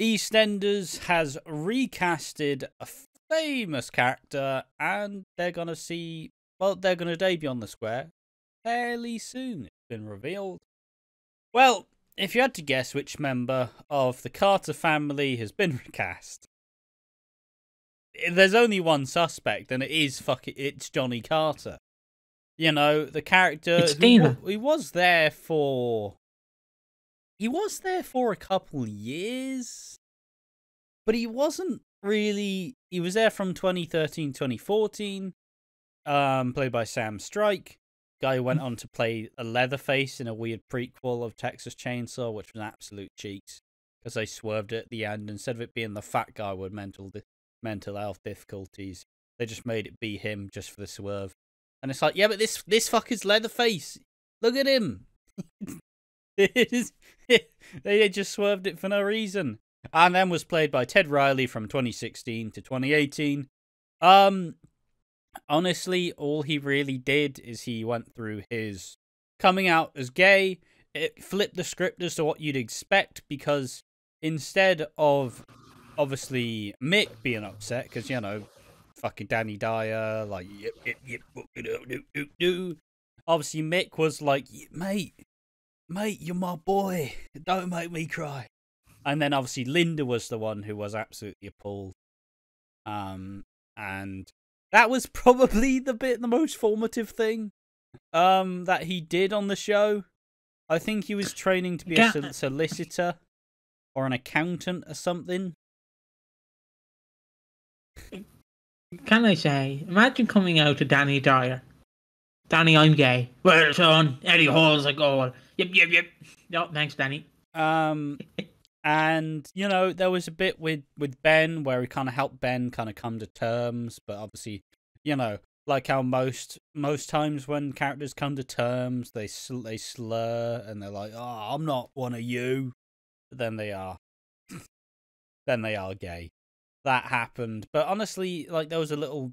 EastEnders has recasted a famous character, and they're going to debut on the square fairly soon. It's been revealed. Well, if you had to guess which member of the Carter family has been recast, there's only one suspect, and it's Johnny Carter. You know, the character he was there for a couple years, but he wasn't really. He was there from 2013 2014, played by Sam Strike. Guy who went on to play a Leatherface in a weird prequel of Texas Chainsaw, which was absolute cheeks because they swerved it at the end. Instead of it being the fat guy with mental health difficulties, they just made it be him just for the swerve. And it's like, yeah, but this fucker's Leatherface. Look at him. They just swerved it for no reason. And then was played by Ted Riley from 2016 to 2018. Honestly, all he really did is he went through his coming out as gay. It flipped the script as to what you'd expect, because instead of obviously Mick being upset, because, you know, fucking Danny Dyer, like, yep, do. Obviously, Mick was like, mate, you're my boy. Don't make me cry. And then obviously Linda was the one who was absolutely appalled. And that was probably the most formative thing that he did on the show. I think he was training to be a solicitor or an accountant or something. Can I say, imagine coming out to Danny Dyer. Danny, I'm gay. Well, son, Eddie Hall's a goal. Yep. No, thanks, Danny. And, you know, there was a bit with Ben where he kind of helped Ben kind of come to terms, but obviously, you know, like how most times when characters come to terms, they slur and they're like, oh, I'm not one of you. But then they are. Then they are gay. That happened. But honestly, like, there was a little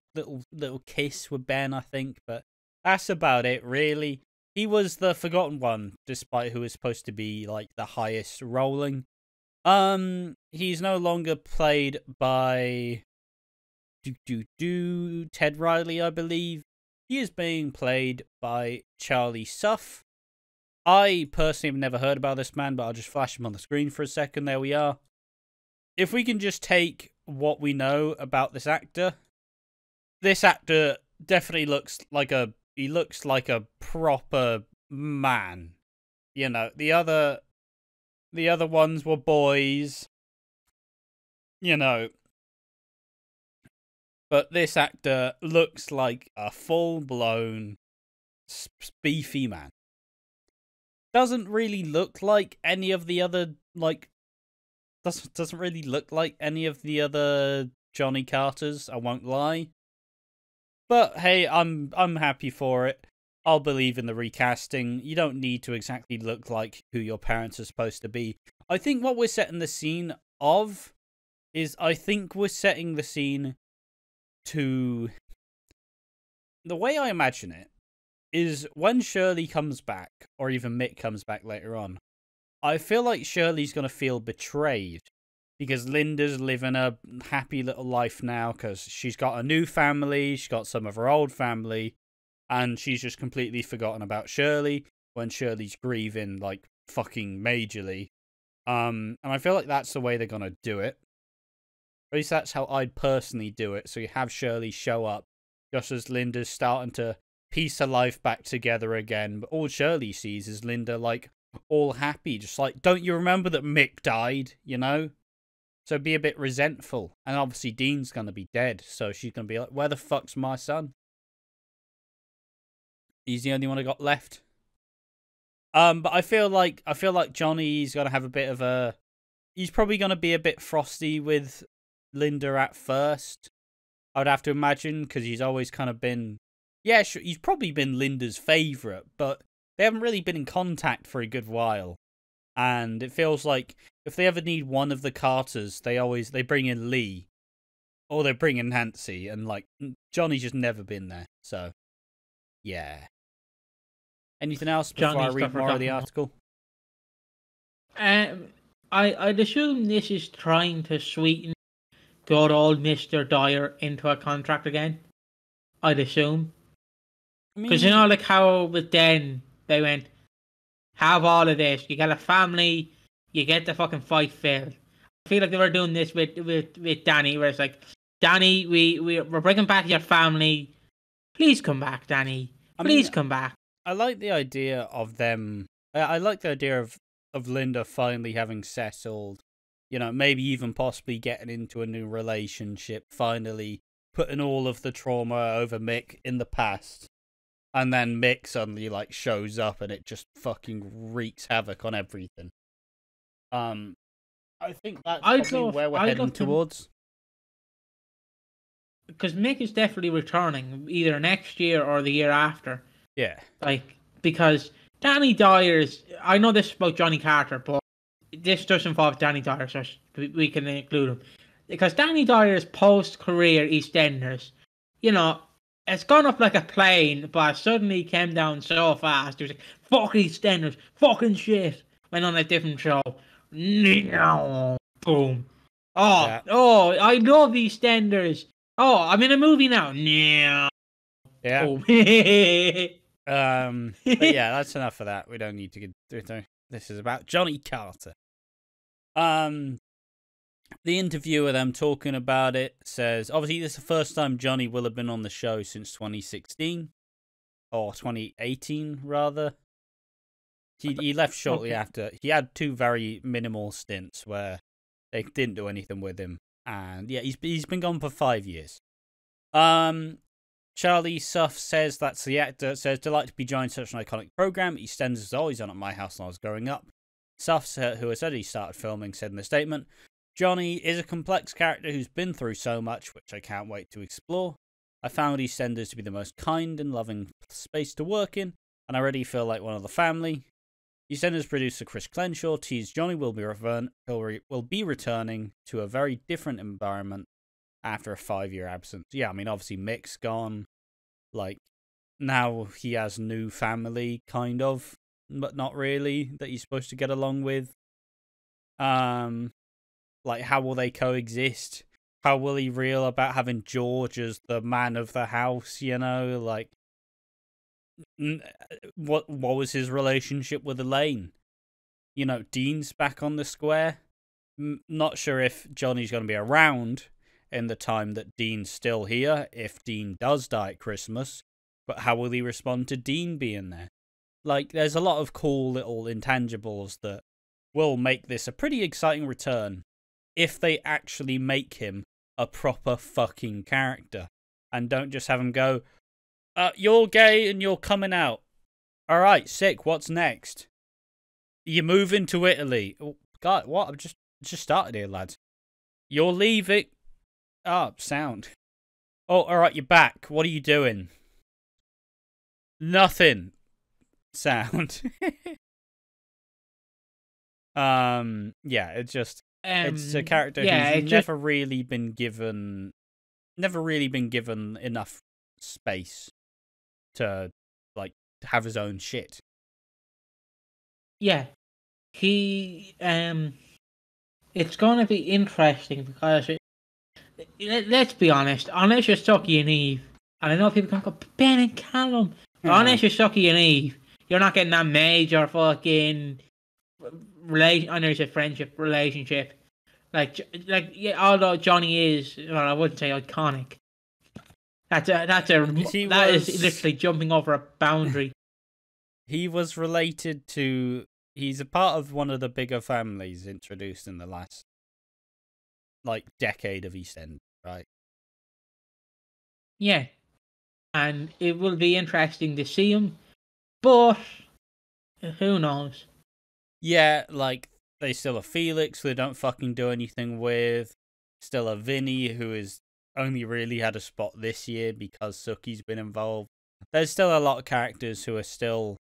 kiss with Ben, I think, but that's about it, really. He was the forgotten one, despite who was supposed to be, like, the highest rolling. He's no longer played by Ted Riley, I believe. He is being played by Charlie Suff. I personally have never heard about this man, but I'll just flash him on the screen for a second. There we are. If we can just take what we know about this actor definitely looks like a proper man. You know, the other ones were boys, you know. But this actor looks like a full-blown beefy man. Doesn't really look like any of the other, like, doesn't really look like any of the other Johnny Carters, I won't lie. But hey, I'm happy for it. I'll believe in the recasting. You don't need to exactly look like who your parents are supposed to be. I think what we're setting the scene of is, I think we're setting the scene to... The way I imagine it is when Shirley comes back, or even Mick comes back later on, I feel like Shirley's going to feel betrayed because Linda's living a happy little life now because she's got a new family, she's got some of her old family, and she's just completely forgotten about Shirley when Shirley's grieving, like, fucking majorly. And I feel like that's the way they're going to do it. At least that's how I'd personally do it. So you have Shirley show up just as Linda's starting to piece her life back together again. But all Shirley sees is Linda, like, all happy. Just like, don't you remember that Mick died, you know? So be a bit resentful. And obviously Dean's going to be dead. So she's going to be like, where the fuck's my son? He's the only one I got left. But I feel like Johnny's going to have a bit of a... He's probably going to be a bit frosty with Linda at first. I would have to imagine, because he's always kind of been... Yeah, sure, he's probably been Linda's favourite, but they haven't really been in contact for a good while. And it feels like if they ever need one of the Carters, they bring in Lee. Or they bring in Nancy, and, like, Johnny's just never been there. So, yeah. Anything else before I read more of the article? I'd assume this is trying to sweeten good old Mr. Dyer into a contract again. I'd assume. Because you know, like how with Den, they went, have all of this. You got a family, you get the fucking fight Phil. I feel like they were doing this with Danny, where it's like, Danny, we're bringing back your family. Please come back, Danny. Please come back. I like the idea of them. I like the idea of Linda finally having settled. You know, maybe even possibly getting into a new relationship. Finally putting all of the trauma over Mick in the past. And then Mick suddenly, like, shows up and it just fucking wreaks havoc on everything. I think that's probably where we're heading towards. Because Mick is definitely returning, either next year or the year after. Yeah. Like, because Danny Dyer's... I know this is about Johnny Carter, but this does involve Danny Dyer, so we can include him. Because Danny Dyer's post-career EastEnders, you know, it's gone up like a plane, but suddenly came down so fast. He was like, fuck EastEnders, fucking shit. Went on a different show. Boom. Oh, I love EastEnders. Oh, I'm in a movie now. Yeah. But yeah, that's enough of that. We don't need to get through. This is about Johnny Carter. The interviewer, them talking about it, says, obviously this is the first time Johnny will have been on the show since 2016. Or 2018, rather. He left shortly after. He had 2 very minimal stints where they didn't do anything with him. And yeah, he's been gone for 5 years. Charlie Suff says that's the actor. Says, delighted to be joined such an iconic program. EastEnders was always on at my house when I was growing up. Suff, who has already started filming, said in the statement, Johnny is a complex character who's been through so much, which I can't wait to explore. I found EastEnders to be the most kind and loving space to work in, and I already feel like one of the family. EastEnders producer Chris Crenshaw teased Johnny will be returning to a very different environment after a 5-year absence. Yeah, I mean, obviously Mick's gone. Like, now he has new family, kind of, but not really, that he's supposed to get along with. Like, how will they coexist? How will he reel about having George as the man of the house, you know? Like, what was his relationship with Elaine? You know, Dean's back on the square. Not sure if Johnny's going to be around in the time that Dean's still here, if Dean does die at Christmas. But how will he respond to Dean being there? Like, there's a lot of cool little intangibles that will make this a pretty exciting return if they actually make him a proper fucking character and don't just have him go, you're gay and you're coming out. All right, sick. What's next? You move into Italy. Oh, God, what? I've just started here, lads. You're leaving. Oh, sound. Oh, all right, you're back. What are you doing? Nothing. Sound. Yeah, it's just it's a character who's never really been given enough space to like have his own shit. Yeah. He it's gonna be interesting because let's be honest, unless you're Suki and Eve, and I know people can go Ben and Callum, but unless you're Suki and Eve, you're not getting that major fucking I know you said friendship, relationship. Like yeah, although Johnny is, well, I wouldn't say iconic. That is literally jumping over a boundary. He was related to. He's a part of one of the bigger families introduced in the last, like, decade of EastEnders, right? Yeah, and it will be interesting to see him, but who knows? Yeah, like, they still have Felix, who they don't fucking do anything with. Still a Vinny, who is only really had a spot this year because Suki's been involved. There's still a lot of characters who are still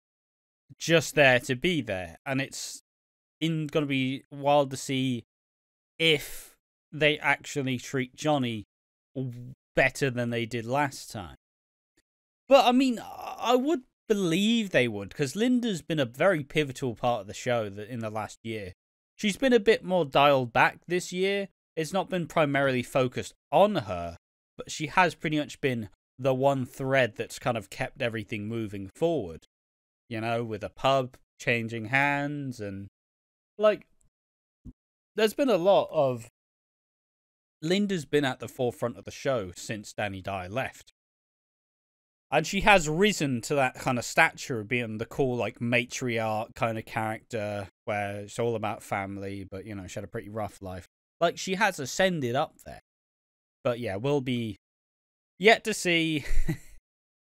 just there to be there, and it's going to be wild to see if they actually treat Johnny better than they did last time. But I mean, I would believe they would, because Linda's been a very pivotal part of the show in the last year. she's been a bit more dialed back this year. It's not been primarily focused on her, but she has pretty much been the one thread that's kind of kept everything moving forward. You know, with a pub changing hands and, like, there's been a lot of... Linda's been at the forefront of the show since Danny Dye left. And she has risen to that kind of stature of being the cool, like, matriarch kind of character where it's all about family, but, you know, she had a pretty rough life. Like, she has ascended up there. But, yeah, we'll be yet to see.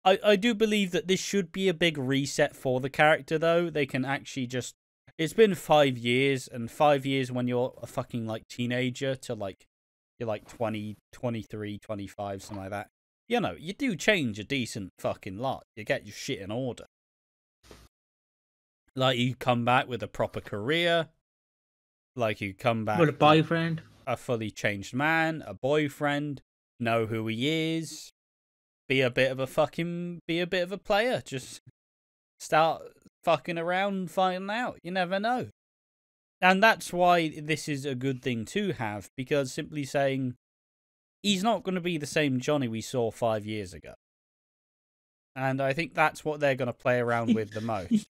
I do believe that this should be a big reset for the character, though. They can actually just... It's been 5 years, and 5 years when you're a fucking, like, teenager to, like, you're, like, 20, 23, 25, something like that. You know, you do change a decent fucking lot. You get your shit in order. Like, you come back with a proper career. Like, you come back... With a boyfriend. A fully changed man, a boyfriend, know who he is. Be a bit of a player. Just start fucking around, finding out. You never know. And that's why this is a good thing to have, because simply saying he's not going to be the same Johnny we saw 5 years ago. And I think that's what they're going to play around with the most.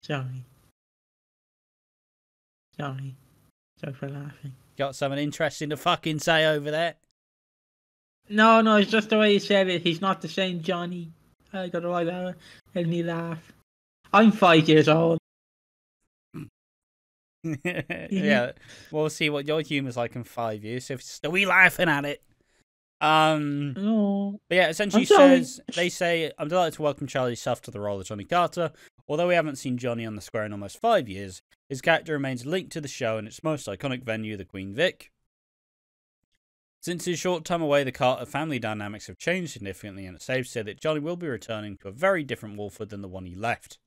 Sorry for laughing. Got something interesting to fucking say over there? No, it's just the way you said it. He's not the same Johnny. I got to write that and me laugh. I'm 5 years old. Yeah, we'll see what your humor's like in 5 years. If still we laughing at it. But yeah, essentially they say, I'm delighted to welcome Charlie Suff to the role of Johnny Carter. Although we haven't seen Johnny on the square in almost 5 years, his character remains linked to the show and its most iconic venue, the Queen Vic. Since his short time away, the Carter family dynamics have changed significantly, and it's safe to say that Johnny will be returning to a very different Walford than the one he left.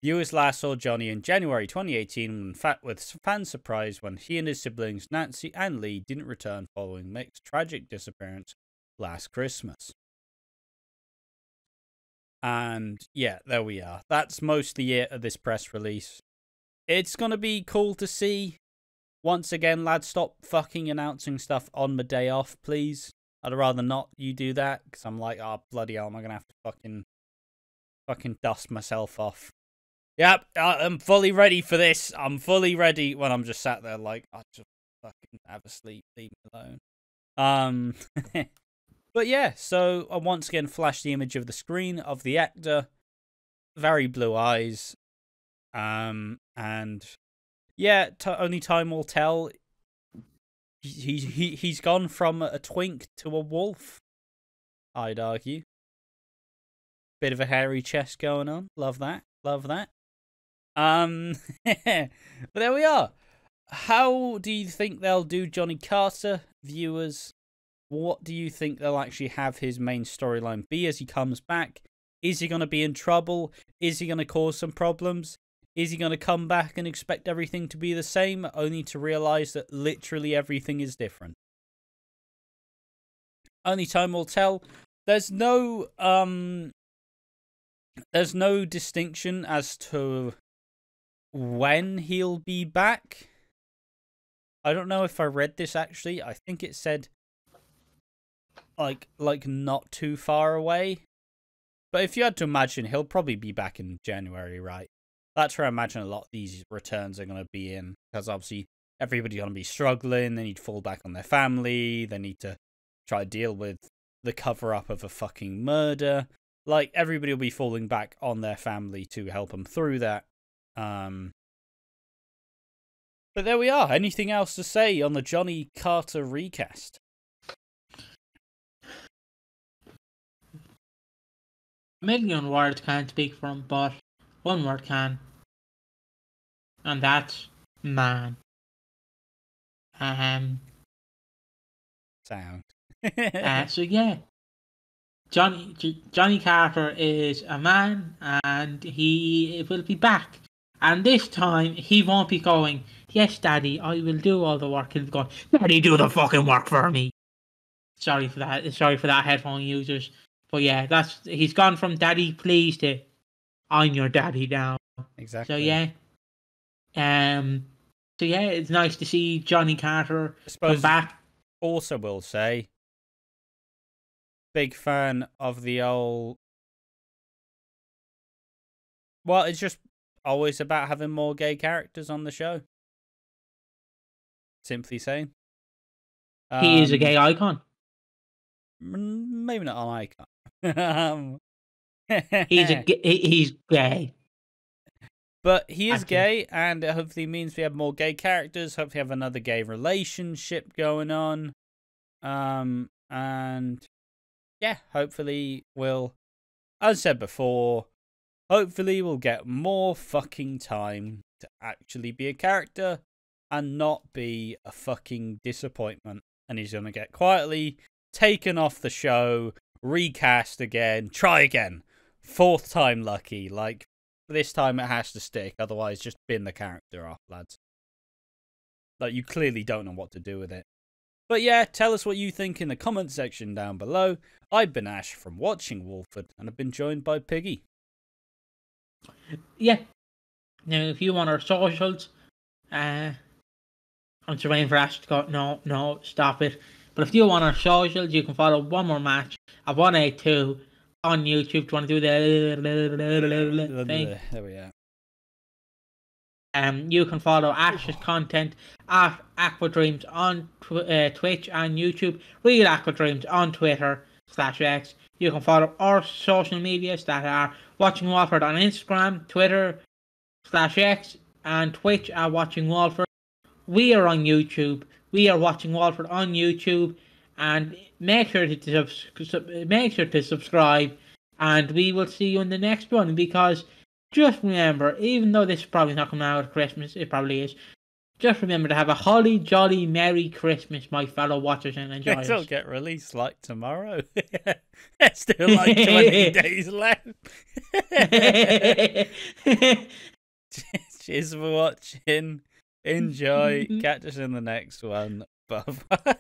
Viewers last saw Johnny in January 2018 with fans surprised when he and his siblings Nancy and Lee didn't return following Mick's tragic disappearance last Christmas. And yeah, there we are. That's mostly it of this press release. It's going to be cool to see. Once again, lads, stop fucking announcing stuff on my day off, please. I'd rather not you do that, because I'm like, oh, bloody hell, am I going to have to fucking dust myself off. Yep, I'm fully ready for this. I'm fully ready when I'm just sat there like, I just fucking have a sleep, leave me alone. But yeah, so I once again flashed the image of the screen of the actor. Very blue eyes. And yeah, only time will tell. He's gone from a twink to a wolf, I'd argue. Bit of a hairy chest going on. Love that. Love that. But there we are. How do you think they'll do Johnny Carter, viewers? What do you think they'll actually have his main storyline be as he comes back? Is he going to be in trouble? Is he going to cause some problems? Is he going to come back and expect everything to be the same, only to realise that literally everything is different? Only time will tell. There's no distinction as to when he'll be back. I don't know if I read this actually. I think it said like not too far away. But if you had to imagine, he'll probably be back in January, right? That's where I imagine a lot of these returns are going to be in. Because obviously everybody's going to be struggling. They need to fall back on their family. They need to try to deal with the cover-up of a fucking murder. Like, everybody will be falling back on their family to help them through that. But there we are. Anything else to say on the Johnny Carter recast? A million words can't speak for him, but one word can. And that's man. Sound. So yeah. Johnny Carter is a man, and he will be back. And this time, he won't be going, yes, Daddy, I will do all the work. He'll be going, Daddy, do the fucking work for me. Sorry for that. Sorry for that, headphone users. But yeah, he's gone from Daddy, please, to I'm your daddy now. Exactly. So yeah. So yeah, it's nice to see Johnny Carter come back. Also will say, big fan of the old... Well, it's just always about having more gay characters on the show. Simply saying. He is a gay icon. Maybe not an icon. He's gay. But he is gay, and it hopefully means we have more gay characters. Hopefully have another gay relationship going on. And yeah, hopefully we'll, as I said before, hopefully we'll get more fucking time to actually be a character and not be a fucking disappointment. And he's going to get quietly taken off the show, recast again, try again. 4th time lucky. Like, this time it has to stick, otherwise just bin the character off, lads. Like, you clearly don't know what to do with it. But yeah, tell us what you think in the comment section down below. I've been Ash from Watching Walford, and I've been joined by Piggy. Yeah. Now, if you want our socials, I'm just waiting for Ash to go, no, stop it. But if you want our socials, you can follow One More Match at 182 on YouTube. Do you want to do the thing? There we are. You can follow Ash's content at AquaDreams on Twitch and YouTube. Real AquaDreams on Twitter /X. You can follow our social medias that are Watching Walford on Instagram, Twitter /X, and Twitch at Watching Walford. We are on YouTube. We are Watching Walford on YouTube, and make sure to subscribe. And we will see you in the next one, because just remember, even though this is probably not coming out at Christmas, it probably is. Just remember to have a holly jolly merry Christmas, my fellow watchers and enjoyers. It'll get released like tomorrow. There's still like 20 days left. Cheers for watching. Enjoy. Catch us in the next one. Bye bye.